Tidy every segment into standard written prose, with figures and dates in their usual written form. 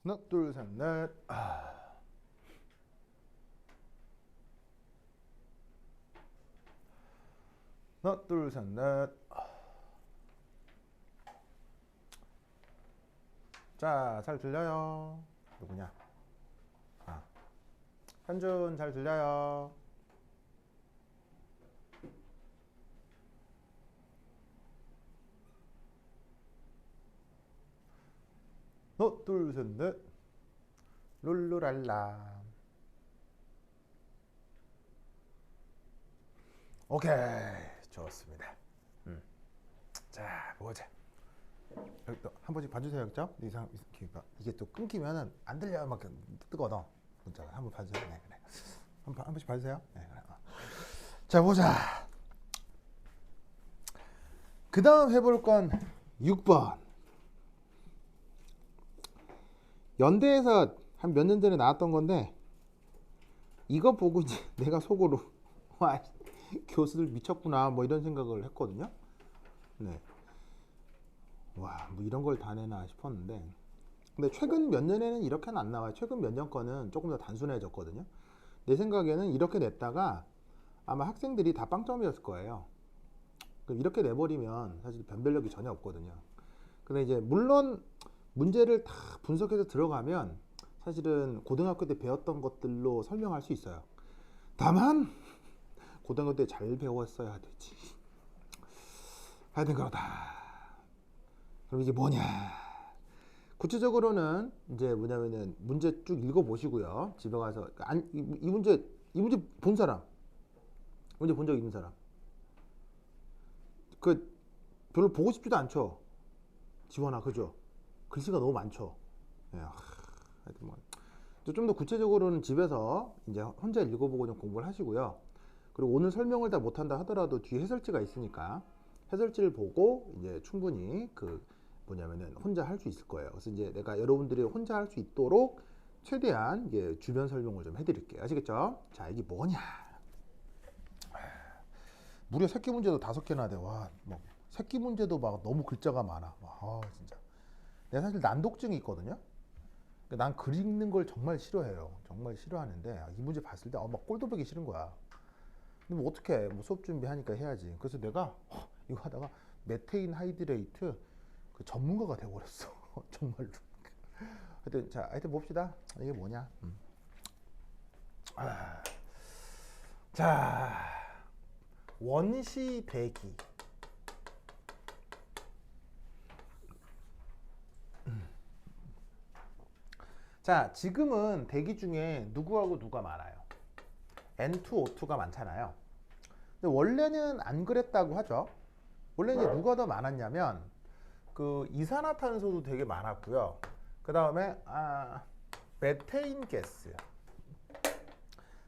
하나, 둘, 셋, 넷. 하나, 둘, 셋, 넷. 자, 잘 들려요? 누구냐? 아, 현준 잘 들려요? 하나, 둘, 셋, 넷. 룰루랄라. 오케이, 좋습니다. 자, 보자. 여기 또 한 번씩 봐주세요, 그죠? 이게 또 끊기면은 안 들려 막 뜨거든 문자가. 한번 봐주세요. 네, 그래. 한 번씩 봐주세요. 네, 그래. 자, 보자. 그 다음 해볼 건 6번. 연대에서 한 몇 년 전에 나왔던 건데, 이거 보고 이제 내가 속으로 와, 교수들 미쳤구나 뭐 이런 생각을 했거든요. 네. 와, 뭐 이런 걸 다 내나 싶었는데, 근데 최근 몇 년에는 이렇게는 안 나와요. 최근 몇 년 거는 조금 더 단순해졌거든요. 내 생각에는 이렇게 냈다가 아마 학생들이 다 빵점이었을 거예요. 그럼 이렇게 내버리면 사실 변별력이 전혀 없거든요. 근데 이제 물론 문제를 다 분석해서 들어가면 사실은 고등학교 때 배웠던 것들로 설명할 수 있어요. 다만 고등학교 때 잘 배웠어야 되지. 하여튼 그렇다. 그럼 이게 뭐냐? 구체적으로는 이제 뭐냐면은 문제 쭉 읽어보시고요. 집에 가서 이 문제 본 사람, 문제 본 적 있는 사람, 그 별로 보고 싶지도 않죠. 지원아, 그죠? 글씨가 너무 많죠. 예, 하여튼 뭐. 좀 더 구체적으로는 집에서 이제 혼자 읽어보고 좀 공부를 하시고요. 그리고 오늘 설명을 다 못한다 하더라도 뒤에 해설지가 있으니까 해설지를 보고 이제 충분히 그 뭐냐면은 혼자 할 수 있을 거예요. 그래서 이제 내가 여러분들이 혼자 할 수 있도록 최대한 이제 주변 설명을 좀 해드릴게요. 아시겠죠? 자, 이게 뭐냐? 무려 새끼 문제도 5개나 돼. 와, 뭐 새끼 문제도 막 너무 글자가 많아. 진짜. 내가 사실 난독증이 있거든요. 그러니까 난 글 읽는 걸 정말 싫어해요. 정말 싫어하는데 이 문제 봤을 때 막 꼴도 보기 싫은 거야. 근데 뭐 어떻게 뭐 수업 준비하니까 해야지. 그래서 내가 이거 하다가 메테인 하이드레이트 그 전문가가 돼버렸어. 정말로. 하여튼 봅시다. 이게 뭐냐? 자, 원시 대기. 자, 지금은 대기 중에 누구하고 누가 많아요? N2, O2가 많잖아요. 근데 원래는 안 그랬다고 하죠. 원래 이제 누가 더 많았냐면 그 이산화탄소도 되게 많았고요. 그 다음에 메테인 가스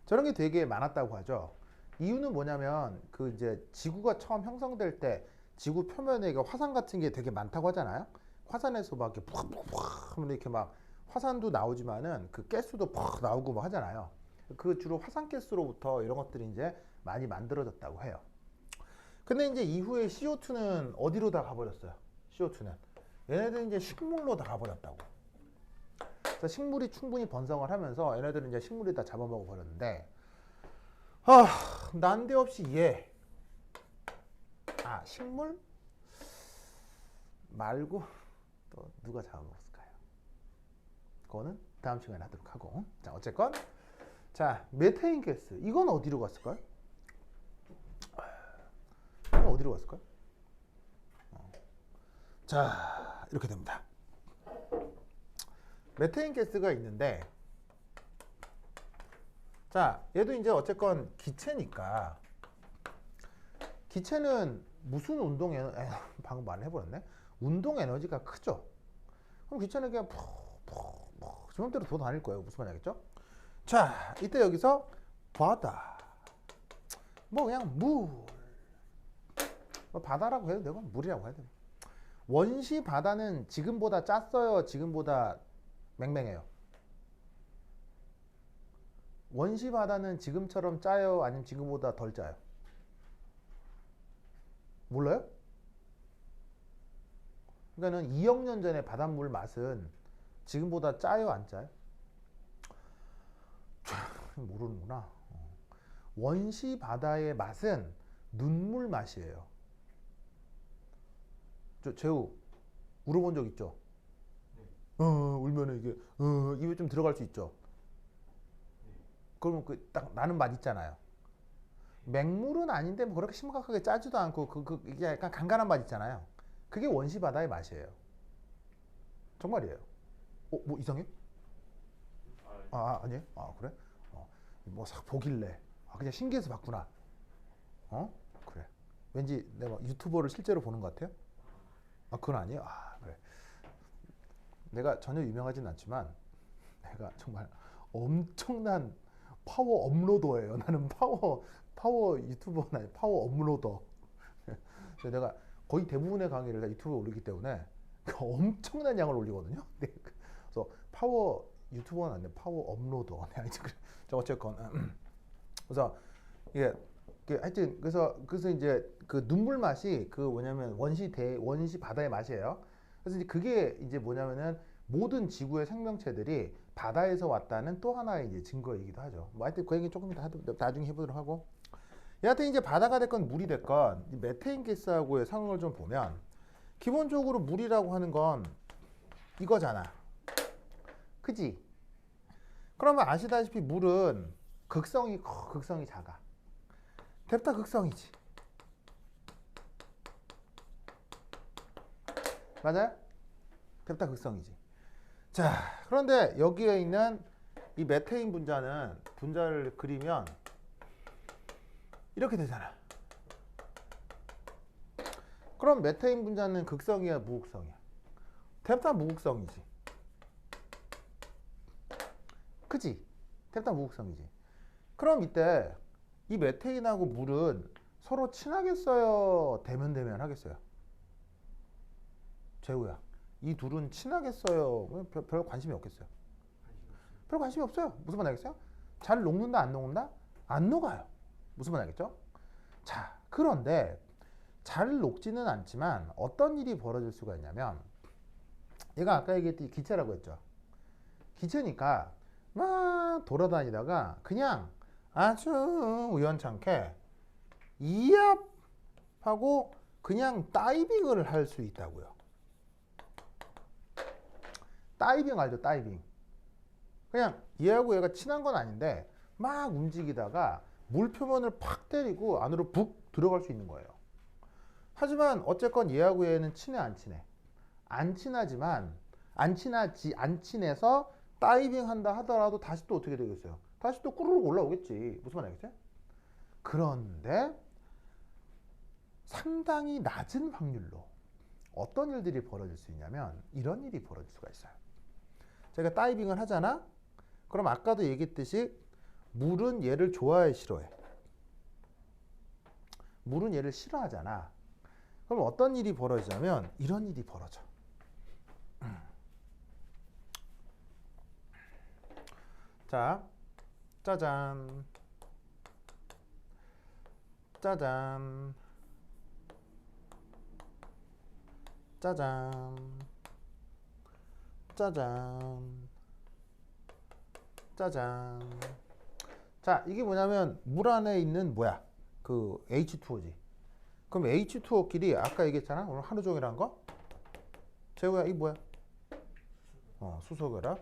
저런 게 되게 많았다고 하죠. 이유는 뭐냐면 그 이제 지구가 처음 형성될 때 지구 표면에 화산 같은 게 되게 많다고 하잖아요. 화산에서 막 이렇게 푹푹 이렇게 막 화산도 나오지만은 그 가스도 푹 나오고 막 하잖아요. 그 주로 화산 가스로부터 이런 것들이 이제 많이 만들어졌다고 해요. 근데 이제 이후에 CO2는 어디로 다 가버렸어요? CO2는 얘네들 이제 식물로 다 가버렸다고. 그래서 식물이 충분히 번성을 하면서 얘네들은 이제 식물이 다 잡아먹어 버렸는데, 난데없이 식물 말고 또 누가 잡아먹었을까요? 그거는 다음 시간에 하도록 하고. 자, 어쨌건 자, 메테인 가스 이건 어디로 갔을까요? 이건 어디로 갔을까요? 자, 이렇게 됩니다. 메테인 가스가 있는데, 자, 얘도 이제 어쨌건 기체니까, 기체는 무슨 운동 에너지, 방금 말을 해버렸네. 운동 에너지가 크죠. 그럼 기체는 그냥 지 맘대로 돌아다닐 거예요. 무슨 말이겠죠? 자, 이때 여기서 바다, 뭐 그냥 물, 뭐 바다라고 해도 되고 물이라고 해도 되고. 원시 바다는 지금보다 짰어요? 지금보다 맹맹해요? 원시 바다는 지금처럼 짜요? 아니면 지금보다 덜 짜요? 몰라요? 그러니까는 2억 년 전에 바닷물 맛은 지금보다 짜요, 안 짜요? 모르는구나. 원시 바다의 맛은 눈물 맛이에요. 재우 울어본 적 있죠? 울면은 이게 입에 좀 들어갈 수 있죠. 그러면 그 딱 나는 맛 있잖아요. 맹물은 아닌데 뭐 그렇게 심각하게 짜지도 않고 이게 약간 간간한 맛 있잖아요. 그게 원시 바다의 맛이에요. 정말이에요. 뭐 이상해? 아니에요? 그래? 뭐 싹 보길래 그냥 신기해서 봤구나. 그래. 왠지 내가 유튜버를 실제로 보는 것 같아요? 그건 아니에요? 그래. 내가 전혀 유명하진 않지만 내가 정말 엄청난 파워 업로더예요. 나는 파워 유튜버는 아니고 파워 업로더. 그래서 내가 거의 대부분의 강의를 다 유튜브에 올리기 때문에 엄청난 양을 올리거든요. 그래서 파워 유튜버는 아닌데 파워 업로더. 어쨌건 그래서 이게 하여튼 그래서 이제 그 눈물 맛이 그 뭐냐면 원시 바다의 맛이에요. 그래서 이제 그게 이제 뭐냐면은 모든 지구의 생명체들이 바다에서 왔다는 또 하나의 이제 증거이기도 하죠. 뭐 하여튼 그 얘기 조금 이따 나중에 해보도록 하고. 여하튼 이제 바다가 됐건 물이 됐건 이 메테인 가스하고의 상황을 좀 보면 기본적으로 물이라고 하는 건 이거잖아. 그지? 그러면 아시다시피 물은 극성이 작아. 뎁타 극성이지. 맞아요? 뎁타 극성이지. 자, 그런데 여기에 있는 이 메테인 분자를 그리면 이렇게 되잖아. 그럼 메테인 분자는 극성이야, 무극성이야? 뎁타 무극성이지. 그지? 뎁타 무극성이지. 그럼 이때 이 메테인하고 물은 서로 친하겠어요? 대면 하겠어요? 재우야, 이 둘은 친하겠어요? 별 관심이 없겠어요? 별 관심이 없어요. 무슨 말 알겠어요? 잘 녹는다, 안 녹는다? 안 녹아요. 무슨 말 알겠죠? 자, 그런데 잘 녹지는 않지만 어떤 일이 벌어질 수가 있냐면, 얘가 아까 얘기했듯이 기체라고 했죠. 기체니까 막 돌아다니다가 그냥 아주 우연찮게 이압하고 그냥 다이빙을 할 수 있다고요. 다이빙 알죠? 다이빙. 그냥 얘하고 얘가 친한 건 아닌데 막 움직이다가 물 표면을 팍 때리고 안으로 북 들어갈 수 있는 거예요. 하지만 어쨌건 얘하고 얘는 친해, 안 친해? 안 친하지만 안 친해서 다이빙 한다 하더라도 다시 또 어떻게 되겠어요? 다시 또 꾸르륵 올라오겠지. 무슨 말 알겠어요? 그런데 상당히 낮은 확률로 어떤 일들이 벌어질 수 있냐면 이런 일이 벌어질 수가 있어요. 제가 다이빙을 하잖아? 그럼 아까도 얘기했듯이 물은 얘를 좋아해, 싫어해? 물은 얘를 싫어하잖아. 그럼 어떤 일이 벌어지냐면 이런 일이 벌어져. 자, 짜잔. 짜잔. 짜잔. 짜잔. 짜잔. 자, 이게 뭐냐면 물 안에 있는 그 H2O지. 그럼 H2O끼리 아까 얘기했잖아. 오늘 하루 종일 한 거. 재호야, 이게 뭐야? 수소결합.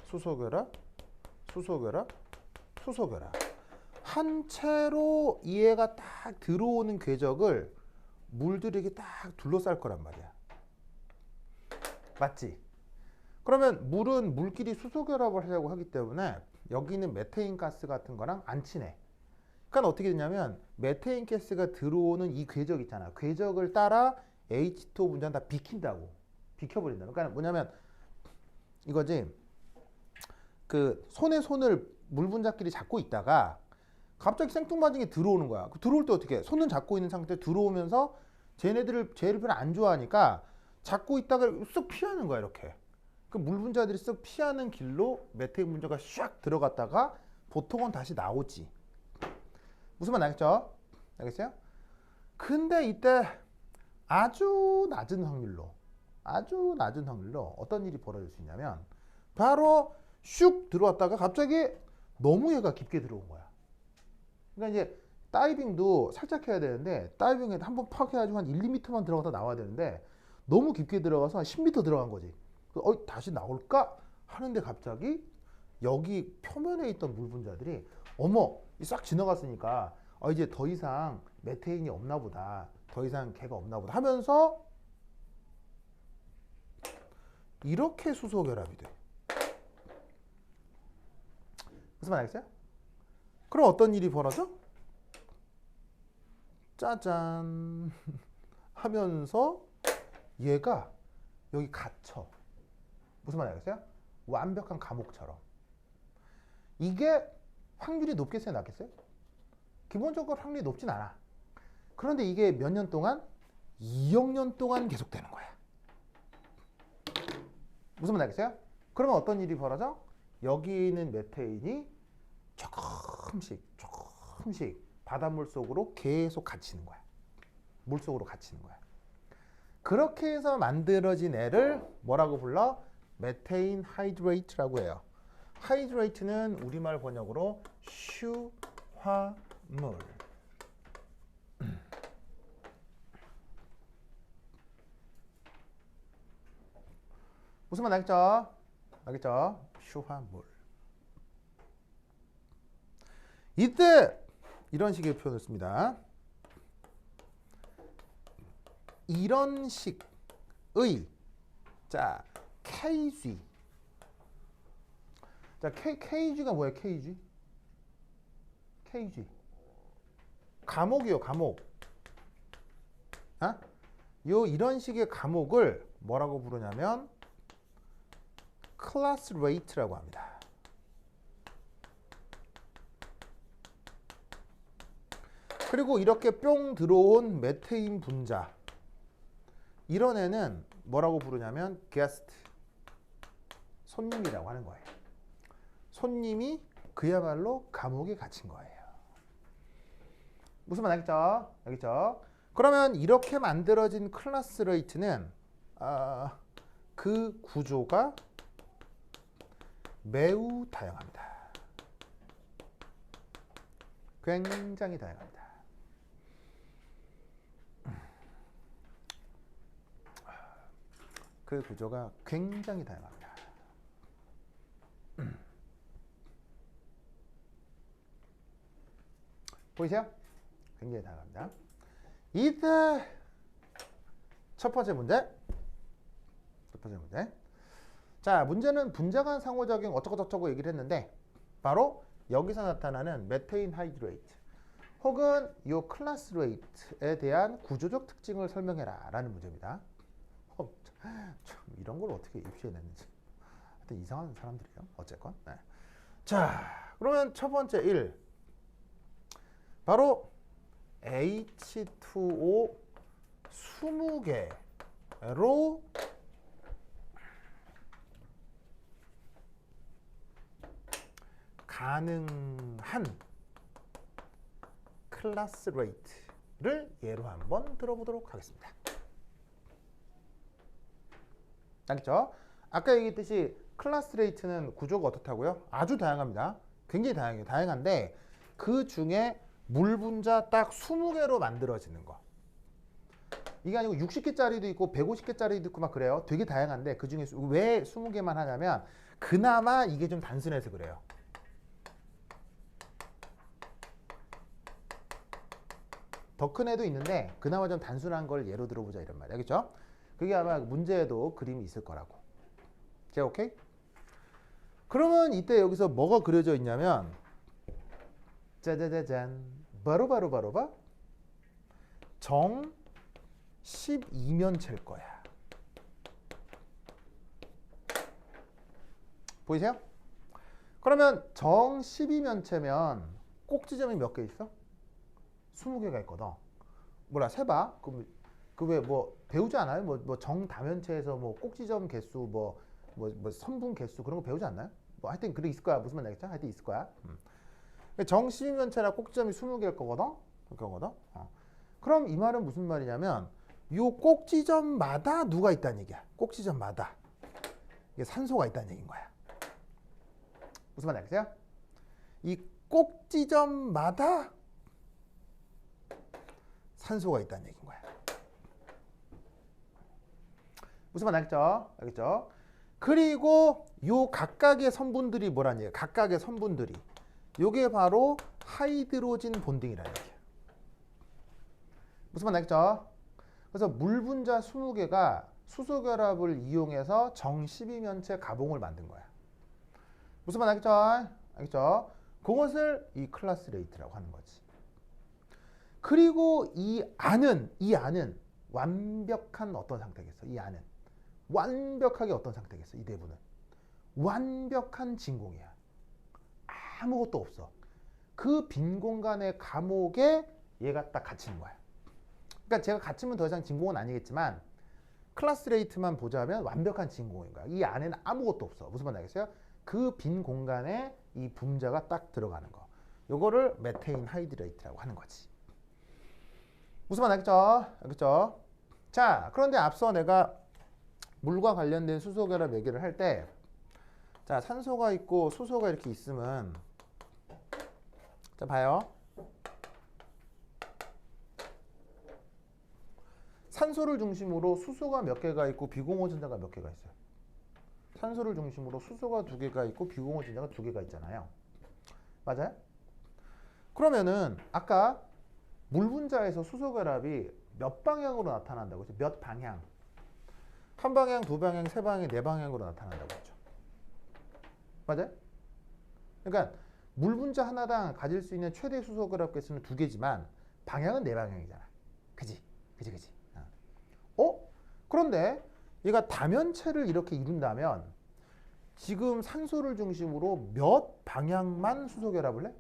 수소결합. 수소결합. 수소결합. 한 채로 얘가 딱 들어오는 궤적을 물들이 이렇게 딱 둘러쌀 거란 말이야. 맞지? 그러면 물은 물끼리 수소결합을 하려고 하기 때문에 여기 있는 메테인 가스 같은 거랑 안 친해. 그러니까 어떻게 되냐면 메테인 가스가 들어오는 이 궤적 있잖아. 궤적을 따라 H2O 분자는 다 비킨다고. 비켜버린다. 그러니까 뭐냐면 이거지. 그 손에 손을 물 분자끼리 잡고 있다가 갑자기 생뚱맞은 게 들어오는 거야. 들어올 때 어떻게 해? 손은 잡고 있는 상태에 들어오면서 쟤를 별로 안 좋아하니까 잡고 있다가 쓱 피하는 거야, 이렇게. 그 물 분자들이 쓱 피하는 길로 메테인 분자가 샥 들어갔다가 보통은 다시 나오지. 무슨 말 알겠죠? 알겠어요? 근데 이때 아주 낮은 확률로 아주 낮은 확률로 어떤 일이 벌어질 수 있냐면 바로 슉 들어왔다가 갑자기 너무 얘가 깊게 들어온 거야. 그러니까 이제 다이빙도 살짝 해야 되는데 다이빙에 한번 팍 해가지고 한 1, 2m만 들어가서 나와야 되는데 너무 깊게 들어가서 한 10m 들어간 거지. 다시 나올까 하는데 갑자기 여기 표면에 있던 물 분자들이 어머 싹 지나갔으니까 이제 더 이상 메테인이 없나 보다, 더 이상 걔가 없나 보다 하면서 이렇게 수소 결합이 돼. 무슨 말 알겠어요? 그럼 어떤 일이 벌어져? 짜잔 하면서 얘가 여기 갇혀. 무슨 말 알겠어요? 완벽한 감옥처럼. 이게 확률이 높겠어요, 낮겠어요? 기본적으로 확률이 높진 않아. 그런데 이게 몇 년 동안? 2억 년 동안 계속되는 거야. 무슨 말 알겠어요? 그러면 어떤 일이 벌어져? 여기 있는 메테인이 조금씩 바닷물 속으로 계속 갇히는 거야. 물 속으로 갇히는 거야. 그렇게 해서 만들어진 애를 뭐라고 불러? 메테인 하이드레이트라고 해요. 하이드레이트는 우리말 번역으로 슈화물. 무슨 말 알겠죠? 알겠죠? 슈화물. 이때 이런 식의 표현을 씁니다. 이런 식의 자 KG. 자 KG가 뭐예요? KG? KG. 감옥이요, 감옥. 이런 식의 감옥을 뭐라고 부르냐면 클래스 레이트라고 합니다. 그리고 이렇게 뿅 들어온 메테인 분자, 이런 애는 뭐라고 부르냐면 게스트, 손님이라고 하는 거예요. 손님이 그야말로 감옥에 갇힌 거예요. 무슨 말 알겠죠? 알겠죠? 그러면 이렇게 만들어진 클래스 레이트는 그 구조가 매우 다양합니다. 굉장히 다양합니다. 그 구조가 굉장히 다양합니다. 보이세요? 굉장히 다양합니다. 이때 첫 번째 문제. 자, 문제는 분자 간 상호작용 어쩌고저쩌고 얘기를 했는데 바로 여기서 나타나는 메테인 하이드레이트 혹은 이 클래스 레이트에 대한 구조적 특징을 설명해라 라는 문제입니다. 참 이런 걸 어떻게 입시해냈는지 하여튼 이상한 사람들이에요. 어쨌건. 네. 자, 그러면 첫 번째 1 바로 H2O 20개로 가능한 클래스 레이트를 예로 한번 들어보도록 하겠습니다. 알겠죠? 아까 얘기했듯이 클래스 레이트는 구조가 어떻다고요? 아주 다양합니다. 굉장히 다양해요. 다양한데 그 중에 물 분자 딱 20개로 만들어지는 거. 이게 아니고 60개짜리도 있고 150개짜리도 있고 막 그래요. 되게 다양한데 그 중에 왜 20개만 하냐면 그나마 이게 좀 단순해서 그래요. 더 큰 애도 있는데 그나마 좀 단순한 걸 예로 들어보자 이런 말이야. 알겠죠? 그게 아마 문제에도 그림이 있을 거라고. 자, 오케이? 그러면 이때 여기서 뭐가 그려져 있냐면 짜자자잔 바로 정 12면체일 거야. 보이세요? 그러면 정 12면체면 꼭지점이 몇 개 있어? 20개가 있거든. 뭐라 세봐. 그럼 그 왜 뭐 배우지 않아요? 뭐 정다면체에서 뭐 꼭지점 개수 뭐 선분 개수 그런 거 배우지 않나요? 뭐 하여튼 그래 있을 거야. 무슨 말 알겠죠? 하여튼 있을 거야. 정 12면체라 꼭지점이 20개일 거거든. 그렇게 거거든. 그럼 이 말은 무슨 말이냐면 요 꼭지점마다 누가 있다는 얘기야. 꼭지점마다 이게 산소가 있다는 얘기인 거야. 무슨 말인지 알겠어요? 이 꼭지점마다 산소가 있다는 얘기인 거야. 무슨 말 알겠죠? 알겠죠? 그리고 요 각각의 성분들이 뭐라는 얘기야? 각각의 성분들이 요게 바로 하이드로진 본딩이라는 얘기야. 무슨 말 알겠죠? 그래서 물 분자 20개가 수소 결합을 이용해서 정 12면체 가봉을 만든 거야. 무슨 말 알겠죠? 알겠죠? 그것을 이 클라스 레이트라고 하는 거지. 그리고 이 안은 완벽한 어떤 상태겠어? 이 안은 완벽하게 어떤 상태겠어? 이 내부는 완벽한 진공이야. 아무것도 없어. 그 빈 공간의 감옥에 얘가 딱 갇히는 거야. 그러니까 제가 갇히면 더 이상 진공은 아니겠지만 클라스 레이트만 보자면 완벽한 진공인 거야. 이 안에는 아무것도 없어. 무슨 말인지 알겠어요? 그 빈 공간에 이 분자가 딱 들어가는 거. 요거를 메테인 하이드레이트라고 하는 거지. 무슨 말 알겠죠? 알겠죠? 자, 그런데 앞서 내가 물과 관련된 수소 결합 얘기를 할 때, 자, 산소가 있고 수소가 이렇게 있으면, 자, 봐요. 산소를 중심으로 수소가 몇 개가 있고 비공호 전자가 몇 개가 있어요. 산소를 중심으로 수소가 2개가 있고 비공호 전자가 2개가 있잖아요. 맞아요? 그러면은 아까 물 분자에서 수소 결합이 몇 방향으로 나타난다고 했죠? 몇 방향? 한 방향, 두 방향, 세 방향, 네 방향으로 나타난다고 했죠. 맞아요? 그러니까 물 분자 하나당 가질 수 있는 최대 수소 결합 개수는 2개지만 방향은 네 방향이잖아. 그지? 그런데 얘가 다면체를 이렇게 이룬다면 지금 산소를 중심으로 몇 방향만 수소 결합을 해?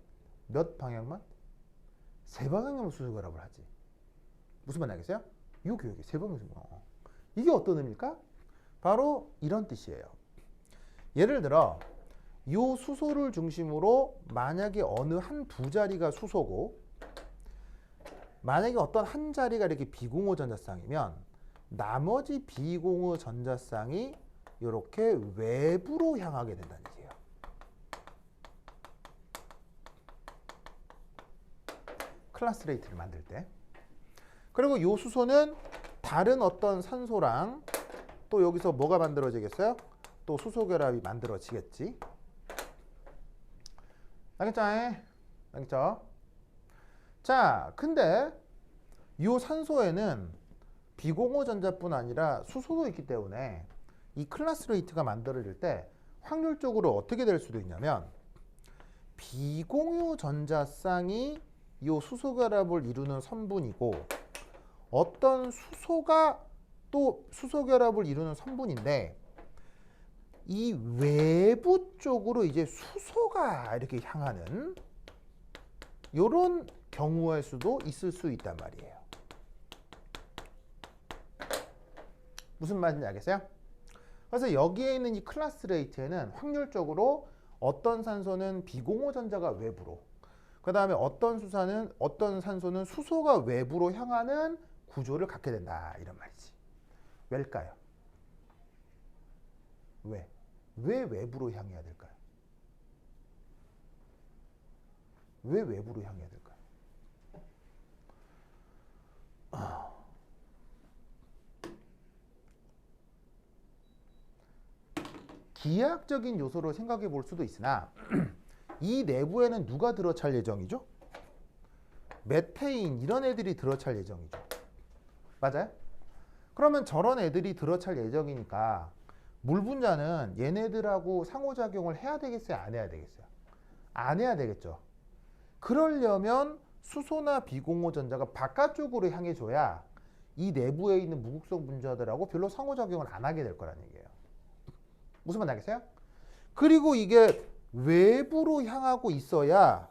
몇 방향만? 세 방향만 수소 결합을 하지. 무슨 말인지 알겠어요? 요게 세 방향. 이게 어떤 의미일까? 바로 이런 뜻이에요. 예를 들어 요 수소를 중심으로 만약에 어느 한 두 자리가 수소고 만약에 어떤 한 자리가 이렇게 비공호 전자쌍이면 나머지 비공호 전자쌍이 이렇게 외부로 향하게 된다는 얘기예요. 클라스 레이트를 만들 때. 그리고 요 수소는 다른 어떤 산소랑 또 여기서 뭐가 만들어지겠어요? 또 수소 결합이 만들어지겠지. 알겠죠? 알겠죠? 자, 근데 요 산소에는 비공호 전자뿐 아니라 수소도 있기 때문에 이 클라스 레이트가 만들어질 때 확률적으로 어떻게 될 수도 있냐면 비공유 전자쌍이 이 수소 결합을 이루는 성분이고 어떤 수소가 또 수소 결합을 이루는 성분인데 이 외부 쪽으로 이제 수소가 이렇게 향하는 이런 경우일 수도 있을 수 있단 말이에요. 무슨 말인지 알겠어요? 그래서 여기에 있는 이 클라스 레이트에는 확률적으로 어떤 산소는 비공호 전자가 외부로, 그 다음에 어떤 산소는 수소가 외부로 향하는 구조를 갖게 된다 이런 말이지. 왜일까요? 왜 외부로 향해야 될까요? 왜 외부로 향해야 될까요? 기하학적인 요소로 생각해 볼 수도 있으나 이 내부에는 누가 들어찰 예정이죠? 메테인 이런 애들이 들어찰 예정이죠. 맞아요? 그러면 저런 애들이 들어찰 예정이니까 물 분자는 얘네들하고 상호작용을 해야 되겠어요? 안 해야 되겠어요? 안 해야 되겠죠. 그러려면 수소나 비공호 전자가 바깥쪽으로 향해줘야 이 내부에 있는 무극성 분자들하고 별로 상호작용을 안 하게 될 거라는 얘기예요. 무슨 말인지 알겠어요? 그리고 이게 외부로 향하고 있어야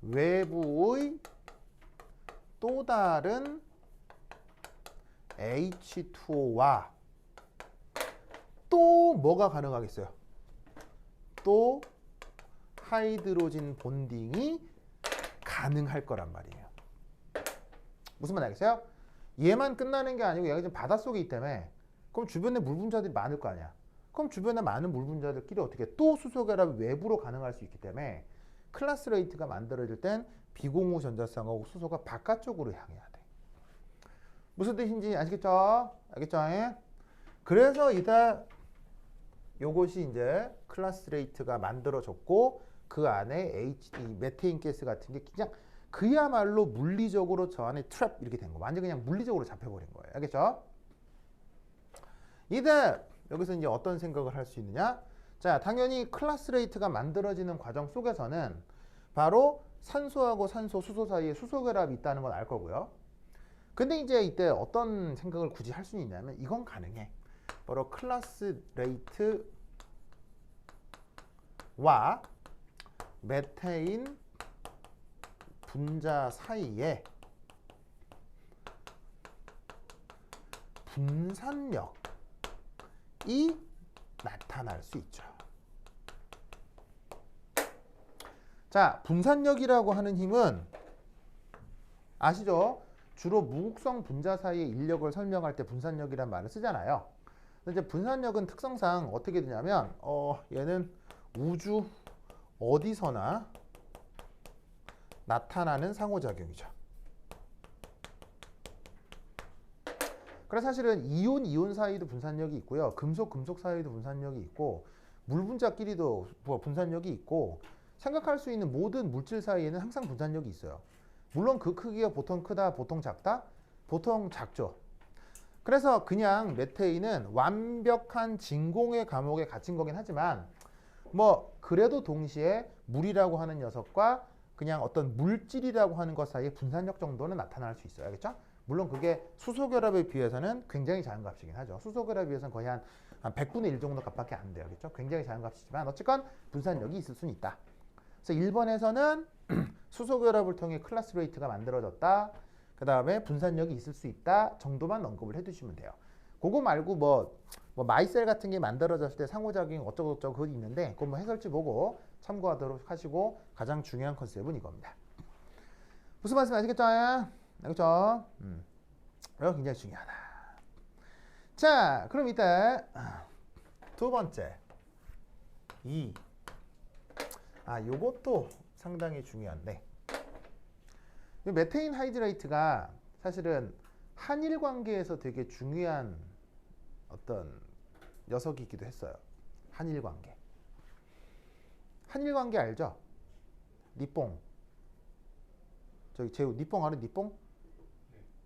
외부의 또 다른 H2O와 또 뭐가 가능하겠어요? 또 하이드로진 본딩이 가능할 거란 말이에요. 무슨 말 알겠어요? 얘만 끝나는 게 아니고 얘가 지금 바닷속에 있기 때문에 그럼 주변에 물 분자들이 많을 거 아니야. 그럼 주변에 많은 물 분자들끼리 어떻게 또 수소 결합이 외부로 가능할 수 있기 때문에 클래스 레이트가 만들어질 땐 비공유 전자쌍하고 수소가 바깥쪽으로 향해야 돼. 무슨 뜻인지 아시겠죠? 알겠죠? 예? 그래서 이따 요것이 이제 클래스 레이트가 만들어졌고 그 안에 메테인 가스 같은 게 그냥 그야말로 물리적으로 저 안에 트랩 이렇게 된 거. 완전 그냥 물리적으로 잡혀버린 거예요. 알겠죠? 이제 여기서 이제 어떤 생각을 할 수 있느냐? 자, 당연히 클래스 레이트가 만들어지는 과정 속에서는 바로 산소하고 산소, 수소 사이에 수소 결합이 있다는 건 알 거고요. 근데 이제 이때 어떤 생각을 굳이 할 수 있냐면 이건 가능해. 바로 클래스 레이트와 메테인 분자 사이에 분산력이 나타날 수 있죠. 자, 분산력이라고 하는 힘은 아시죠? 주로 무극성 분자 사이의 인력을 설명할 때 분산력이란 말을 쓰잖아요. 근데 이제 분산력은 특성상 어떻게 되냐면 얘는 우주 어디서나 나타나는 상호작용이죠. 그래서 사실은 이온 사이도 분산력이 있고요. 금속 사이도 분산력이 있고 물 분자끼리도 분산력이 있고 생각할 수 있는 모든 물질 사이에는 항상 분산력이 있어요. 물론 그 크기가 보통 크다, 보통 작다, 보통 작죠. 그래서 그냥 메테인은 완벽한 진공의 감옥에 갇힌 거긴 하지만 뭐 그래도 동시에 물이라고 하는 녀석과 그냥 어떤 물질이라고 하는 것 사이에 분산력 정도는 나타날 수 있어요. 알겠죠? 물론 그게 수소 결합에 비해서는 굉장히 작은 값이긴 하죠. 수소 결합에 비해서는 거의 한 100분의 1 정도 값밖에 안 돼요. 그렇죠? 굉장히 작은 값이지만 어쨌건 분산력이 있을 수는 있다. 그래서 1번에서는 수소 결합을 통해 클래스 레이트가 만들어졌다. 그 다음에 분산력이 있을 수 있다 정도만 언급을 해두시면 돼요. 그거 말고 뭐 마이셀 같은 게 만들어졌을 때 상호작용 어쩌고저쩌고 그거 있는데 그거 뭐 해설지 보고 참고하도록 하시고 가장 중요한 컨셉은 이겁니다. 무슨 말씀 아시겠죠? 알겠죠? 이거 굉장히 중요하다. 자, 그럼 이때 두 번째 요것도 상당히 중요한데 메테인 하이드레이트가 사실은 한일 관계에서 되게 중요한 어떤 녀석이기도 했어요. 한일 관계. 한일 관계 알죠? 니뽕. 저기 제우 니뽕 알아? 니뽕?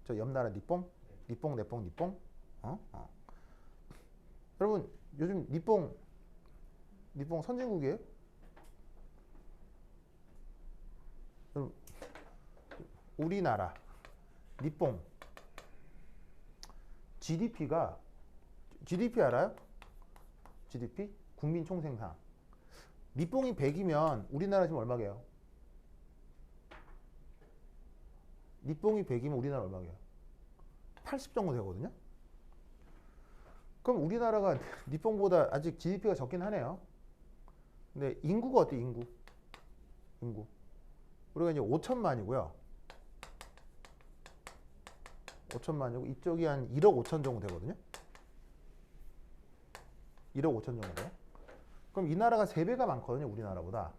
저 옆나라 니뽕? 니뽕 내뽕 니뽕? 여러분 요즘 니뽕 선진국이에요? 여러분 우리나라 니뽕 GDP가 GDP 알아요? GDP? 국민 총생산. 니뽕이 100이면 우리나라 지금 얼마게요? 니뽕이 100이면 우리나라 얼마게요? 80 정도 되거든요. 그럼 우리나라가 니뽕보다 아직 GDP가 적긴 하네요. 근데 인구가 어때? 인구. 우리가 이제 5천만이고요. 5천만이고 이쪽이 한 1억 5천 정도 되거든요. 1억 5천 정도 돼요. 그럼 이 나라가 3배가 많거든요. 우리나라보다.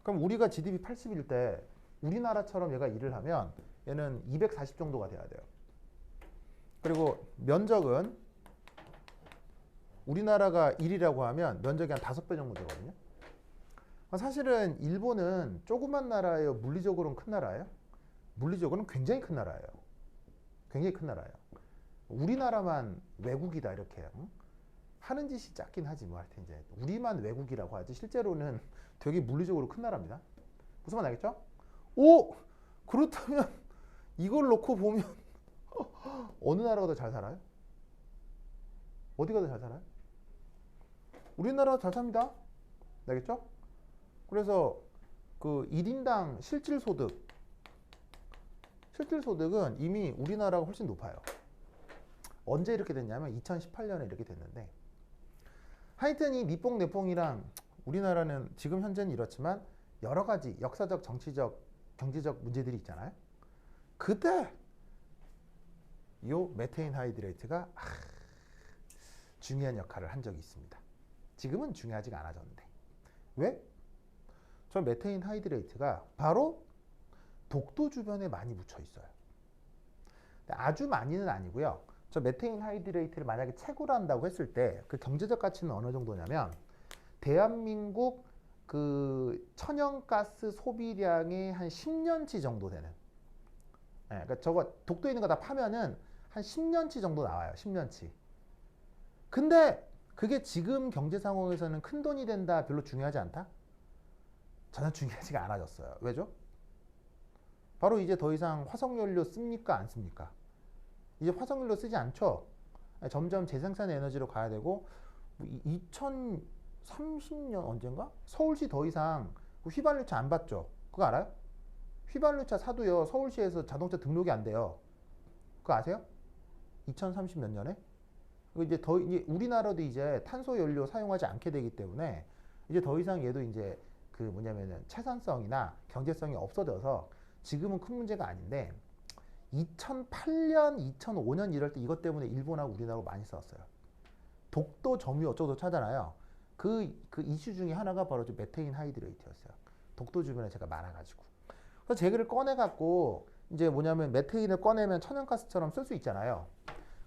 그럼 우리가 GDP 80일 때 우리나라처럼 얘가 일을 하면 얘는 240 정도가 돼야 돼요. 그리고 면적은 우리나라가 1이라고 하면 면적이 한 5배 정도 되거든요. 사실은 일본은 조그만 나라예요? 물리적으로는 큰 나라예요? 물리적으로는 굉장히 큰 나라예요. 굉장히 큰 나라예요. 우리나라만 외국이다 이렇게 하는 짓이 작긴 하지 뭐 하여튼 이제 우리만 외국이라고 하지 실제로는 되게 물리적으로 큰 나라입니다. 무슨 말 알겠죠? 오! 그렇다면 이걸 놓고 보면 어느 나라가 더 잘 살아요? 어디가 더 잘 살아요? 우리나라가 잘 삽니다. 알겠죠? 그래서 그 1인당 실질소득은 이미 우리나라가 훨씬 높아요. 언제 이렇게 됐냐면 2018년에 이렇게 됐는데 하여튼 이 니뽕 내뽕이랑 우리나라는 지금 현재는 이렇지만 여러 가지 역사적, 정치적, 경제적 문제들이 있잖아요. 그때 요 메테인 하이드레이트가 중요한 역할을 한 적이 있습니다. 지금은 중요하지가 않아졌는데. 왜? 저 메테인 하이드레이트가 바로 독도 주변에 많이 묻혀 있어요. 아주 많이는 아니고요. 저 메테인 하이드레이트를 만약에 채굴 한다고 했을 때 그 경제적 가치는 어느 정도냐면 대한민국 그 천연가스 소비량의 한 10년치 정도 되는. 그러니까 저거 독도에 있는 거 다 파면은 한 10년치 정도 나와요. 10년치. 근데 그게 지금 경제 상황에서는 큰 돈이 된다, 별로 중요하지 않다? 전혀 중요하지가 않아졌어요. 왜죠? 바로 이제 더 이상 화석연료 씁니까? 안 씁니까? 이제 화석연료 쓰지 않죠? 점점 재생산 에너지로 가야 되고 2030년 언젠가? 서울시 더 이상 휘발유차 안 받죠? 그거 알아요? 휘발유차 사도요 서울시에서 자동차 등록이 안 돼요. 그거 아세요? 2030 몇 년에? 이제 우리나라도 이제 탄소 연료 사용하지 않게 되기 때문에 이제 더 이상 얘도 이제 그 뭐냐면은 채산성이나 경제성이 없어져서 지금은 큰 문제가 아닌데 2008년, 2005년 이럴 때 이것 때문에 일본하고 우리나라하고 많이 싸웠어요. 독도 점유 어쩌고 하잖아요. 그 이슈 중에 하나가 바로 메테인 하이드레이트였어요. 독도 주변에 제가 많아가지고. 그래서 제기를 꺼내갖고 이제 뭐냐면 메테인을 꺼내면 천연가스처럼 쓸 수 있잖아요.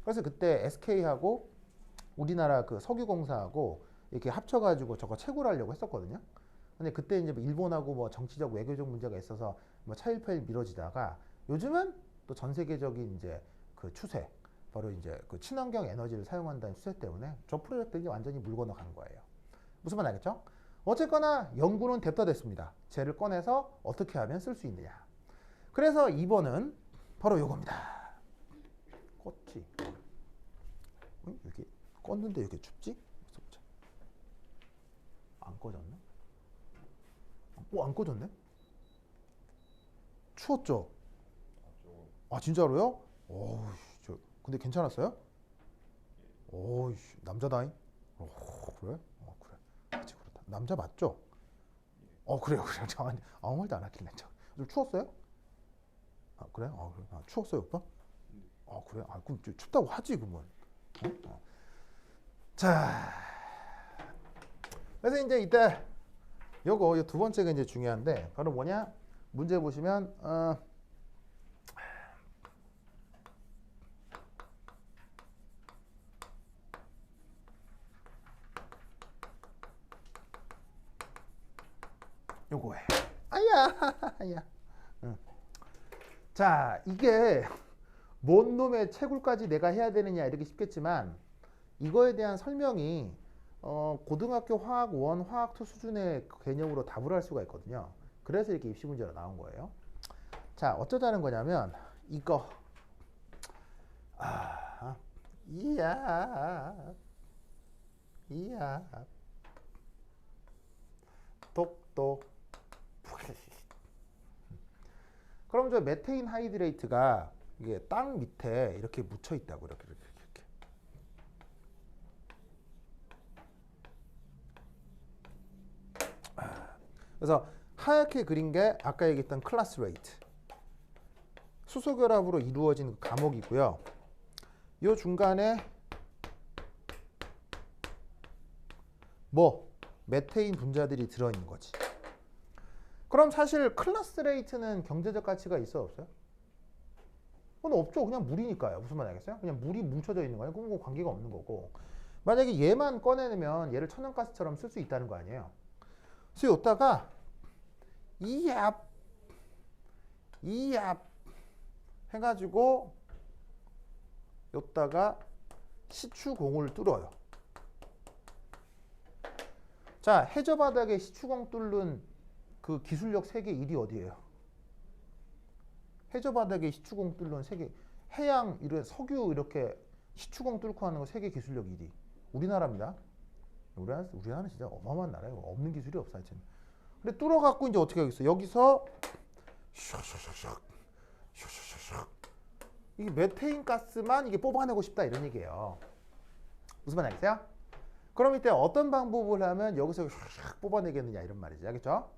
그래서 그때 SK하고 우리나라 그 석유공사하고 이렇게 합쳐가지고 저거 채굴하려고 했었거든요. 근데 그때 이제 일본하고 뭐 정치적 외교적 문제가 있어서 뭐 차일파일 미뤄지다가 요즘은 또 전 세계적인 이제 그 추세, 바로 이제 그 친환경 에너지를 사용한다는 추세 때문에 저 프로젝트가 완전히 물 건너간 거예요. 무슨 말 알겠죠? 어쨌거나 연구는 됐다 됐습니다. 쟤를 꺼내서 어떻게 하면 쓸 수 있느냐. 그래서 2번은 바로 요겁니다. 껐지? 응? 여기 껐는데 이렇게 춥지? 안 꺼졌나? 안 꺼졌네? 추웠죠? 아 진짜로요? 어우, 근데 괜찮았어요? 어우, 남자다잉? 그래? 그래. 그치, 그렇다. 남자 맞죠? 그래요. 저 아무 말도 안 하길래. 좀 추웠어요? 그래? 그래. 추웠어요, 오빠? 그래? 그럼 춥다고 하지, 그러면. 자, 그래서 이제 이때 요거 두 번째가 이제 중요한데 바로 뭐냐? 문제 보시면 요거예요. 아야. 자, 이게 뭔 놈의 채굴까지 내가 해야 되느냐 이렇게 싶겠지만 이거에 대한 설명이 고등학교 화학 1, 화학 2 수준의 개념으로 답을 할 수가 있거든요. 그래서 이렇게 입시 문제로 나온 거예요. 자, 어쩌자는 거냐면 이거 이야 독도 그럼 저 메테인 하이드레이트가 이게 땅 밑에 이렇게 묻혀 있다고 이렇게. 그래서 하얗게 그린 게 아까 얘기했던 클래스 레이트. 수소 결합으로 이루어진 감옥이고요. 요 중간에 메테인 분자들이 들어있는 거지. 그럼 사실 클래스 레이트는 경제적 가치가 있어요, 없어요? 그건 없죠. 그냥 물이니까요. 무슨 말 알겠어요? 그냥 물이 뭉쳐져 있는 거예요. 그건 뭐 관계가 없는 거고. 만약에 얘만 꺼내면 얘를 천연가스처럼 쓸 수 있다는 거 아니에요. 그래서 요다가 이압 해가지고 요다가 시추공을 뚫어요. 자, 해저 바닥에 시추공 뚫는 그 기술력 세계 1위 어디예요? 해저 바닥에 시추공 뚫는 세계, 해양 이런 석유 이렇게 시추공 뚫고 하는 거 세계 기술력 1위. 우리나라입니다. 우리나라는 진짜 어마어마한 나라예요. 없는 기술이 없어 하여튼. 근데 뚫어갖고 이제 어떻게 하겠어? 여기서 이게 메테인 가스만 이게 뽑아내고 싶다 이런 얘기예요. 무슨 말 알겠어요? 그럼 이때 어떤 방법을 하면 여기서 뽑아내겠느냐 이런 말이지. 알겠죠?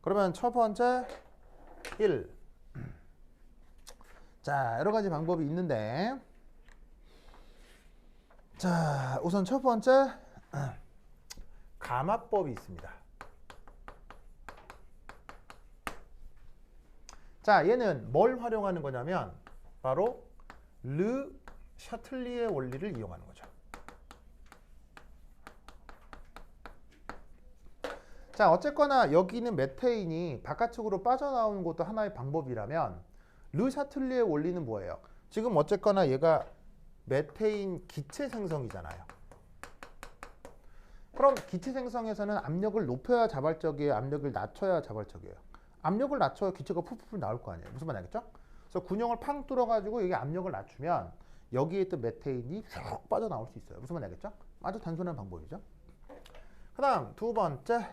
그러면 첫 번째 1. 자, 여러 가지 방법이 있는데, 자, 우선 첫 번째 가마법이 있습니다. 자, 얘는 뭘 활용하는 거냐면 바로 르 샤틀리에 원리를 이용하는 거죠. 자, 어쨌거나 여기는 메테인이 바깥쪽으로 빠져나오는 것도 하나의 방법이라면 르 샤틀리에 원리는 뭐예요? 지금 어쨌거나 얘가 메테인 기체 생성이잖아요. 그럼 기체 생성에서는 압력을 높여야 자발적이에요? 압력을 낮춰야 자발적이에요? 압력을 낮춰야 기체가 푸푸풀 나올 거 아니에요. 무슨 말인지 알겠죠? 그래서 군형을 팡 뚫어가지고 여기 압력을 낮추면 여기에 있던 메테인이 쭉 빠져나올 수 있어요. 무슨 말인지 알겠죠? 아주 단순한 방법이죠. 그 다음 두 번째.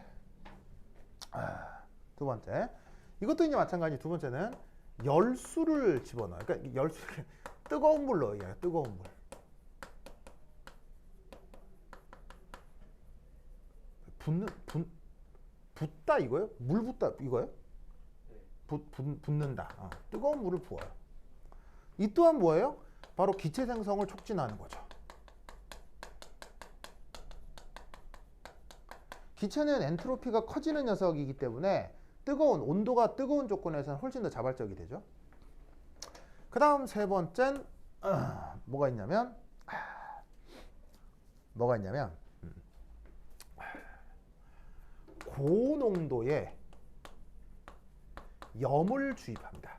이것도 이제 마찬가지. 두 번째는 열수를 집어넣어요. 그러니까 열수를 뜨거운 물 넣어요. 뜨거운 물. 붓다 이거요? 물 붓다 이거요? 붓는다. 뜨거운 물을 부어요. 이 또한 뭐예요? 바로 기체 생성을 촉진하는 거죠. 기체는 엔트로피가 커지는 녀석이기 때문에 온도가 뜨거운 조건에서는 훨씬 더 자발적이 되죠. 그 다음 세 번째는 뭐가 있냐면 고농도의 염을 주입합니다.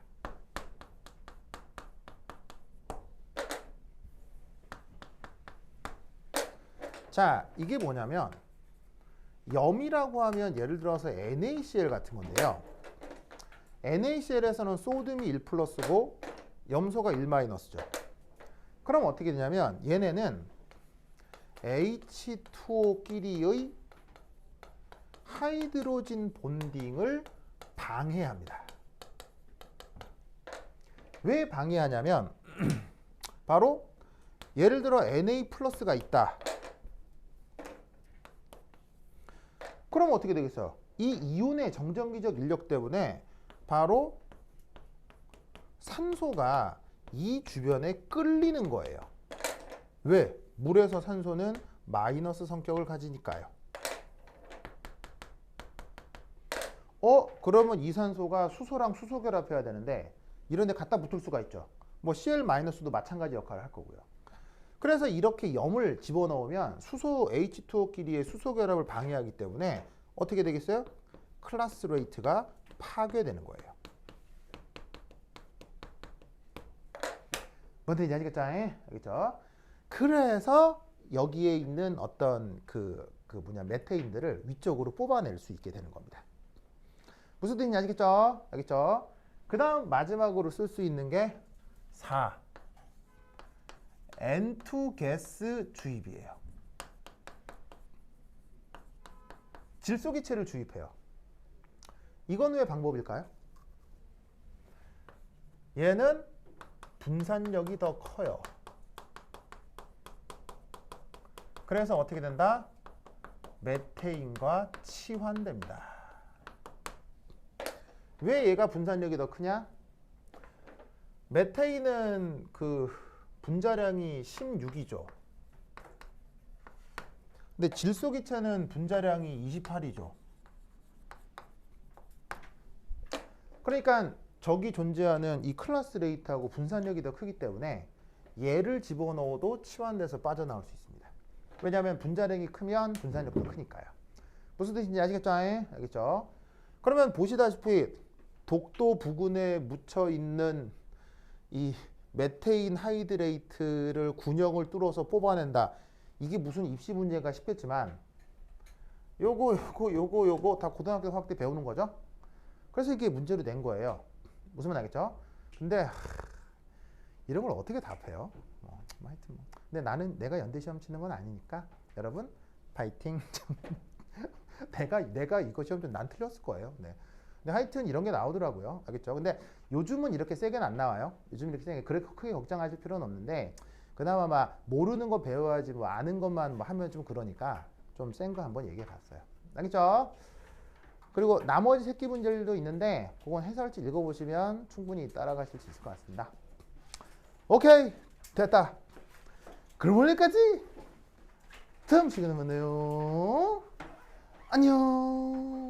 자, 이게 뭐냐면 염이라고 하면 예를 들어서 NaCl 같은 건데요. NaCl에서는 소듐이 1 플러스고 염소가 1 마이너스죠. 그럼 어떻게 되냐면 얘네는 H2O끼리의 하이드로진 본딩을 방해합니다. 왜 방해하냐면 바로 예를 들어 Na 플러스가 있다. 그럼 어떻게 되겠어요? 이 이온의 정전기적 인력 때문에 바로 산소가 이 주변에 끌리는 거예요. 왜? 물에서 산소는 마이너스 성격을 가지니까요. 그러면 이 산소가 수소랑 수소 결합해야 되는데 이런 데 갖다 붙을 수가 있죠. 뭐 Cl-도 마찬가지 역할을 할 거고요. 그래서 이렇게 염을 집어넣으면 수소 H2O끼리의 수소 결합을 방해하기 때문에 어떻게 되겠어요? 클라스 레이트가 파괴되는 거예요. 뭔 뜻인지 아시겠죠? 알겠죠? 그래서 여기에 있는 어떤 메테인들을 위쪽으로 뽑아낼 수 있게 되는 겁니다. 무슨 뜻인지 아시겠죠? 알겠죠? 그 다음 마지막으로 쓸 수 있는 게 4. N2 가스 주입이에요. 질소기체를 주입해요. 이건 왜 방법일까요? 얘는 분산력이 더 커요. 그래서 어떻게 된다? 메테인과 치환됩니다. 왜 얘가 분산력이 더 크냐? 메테인은 분자량이 16이죠. 근데 질소기체는 분자량이 28이죠. 그러니까 저기 존재하는 이 클라스 레이트하고 분산력이 더 크기 때문에 얘를 집어넣어도 치환돼서 빠져나올 수 있습니다. 왜냐하면 분자량이 크면 분산력도 크니까요. 무슨 뜻인지 아시겠죠? 알겠죠? 그러면 보시다시피 독도 부근에 묻혀 있는 이 메테인 하이드레이트를 군형을 뚫어서 뽑아낸다. 이게 무슨 입시 문제인가 싶겠지만 요거 다 고등학교 화학 때 배우는 거죠. 그래서 이게 문제로 낸 거예요. 무슨 말 알겠죠? 근데 이런 걸 어떻게 답해요? 하여튼 근데 내가 연대 시험 치는 건 아니니까 여러분 파이팅. 내가 이거 시험 좀 난 틀렸을 거예요. 네. 근데 하여튼 이런 게 나오더라고요. 알겠죠? 근데 요즘은 이렇게 세게는 안 나와요. 요즘 이렇게 세게 그렇게 크게 걱정하실 필요는 없는데 그나마 막 모르는 거 배워야지 뭐 아는 것만 뭐 하면 좀 그러니까 좀 센 거 한번 얘기해 봤어요. 알겠죠? 그리고 나머지 새끼 문제들도 있는데 그건 해설지 읽어보시면 충분히 따라가실 수 있을 것 같습니다. 오케이, 됐다. 그럼 오늘까지 다음 시간에 만나요. 안녕.